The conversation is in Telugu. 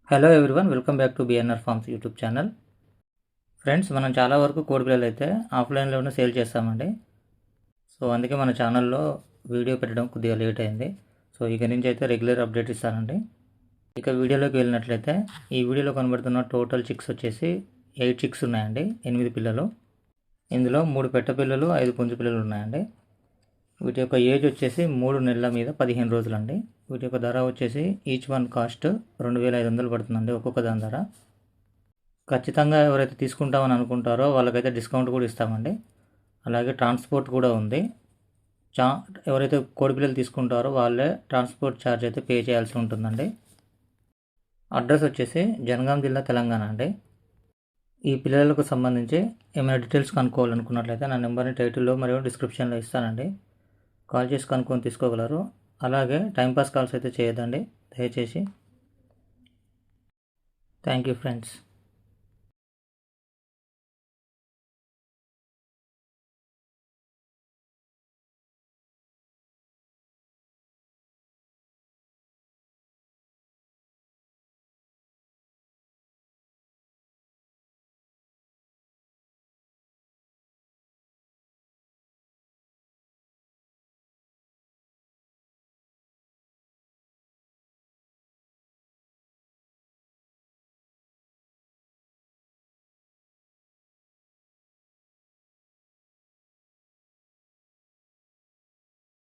Hello everyone, welcome back to BNR forms YouTube channel. Friends, మనం చాలా వరకు కోడి పిల్లలు అయితే ఆఫ్లైన్లోనే సేల్ చేస్తామండి. సో అందుకే మన ఛానల్లో వీడియో పెట్టడం కొద్దిగా లేట్ అయింది. సో ఇక నుంచి అయితే రెగ్యులర్ అప్డేట్ ఇస్తానండి. ఇక వీడియోలోకి వెళ్ళినట్లయితే ఈ వీడియోలో కనబడుతున్న టోటల్ చిక్స్ వచ్చేసి 8 చిక్స్ ఉన్నాయండి, 8 పిల్లలు. ఇందులో 3 పెట్ట పిల్లలు, 5 పుంజు పిల్లలు ఉన్నాయండి. వీటి యొక్క ఏజ్ వచ్చేసి 3 నెలల మీద 15 రోజులు అండి. వీటి యొక్క ధర వచ్చేసి ఈచ్ వన్ కాస్ట్ 2500 పడుతుందండి, ఒక్కొక్క దాని ధర. ఖచ్చితంగా ఎవరైతే తీసుకుంటామని అనుకుంటారో వాళ్ళకైతే డిస్కౌంట్ కూడా ఇస్తామండి. అలాగే ట్రాన్స్పోర్ట్ కూడా ఉంది. ఎవరైతే కోడిపిల్లలు తీసుకుంటారో వాళ్ళే ట్రాన్స్పోర్ట్ ఛార్జ్ అయితే పే చేయాల్సి ఉంటుందండి. అడ్రస్ వచ్చేసి జనగాం జిల్లా, తెలంగాణ అండి. ఈ పిల్లలకు సంబంధించి ఏమైనా డీటెయిల్స్ కనుక్కోవాలనుకున్నట్లయితే నా నెంబర్ని టైటిల్లో మరియు డిస్క్రిప్షన్లో ఇస్తానండి. కాల్ చేసి కనుక్కొని తీసుకోగలరు. అలాగే టైంపాస్ కాల్స్ అయితే చేయొద్దండి దయచేసి. Thank you friends.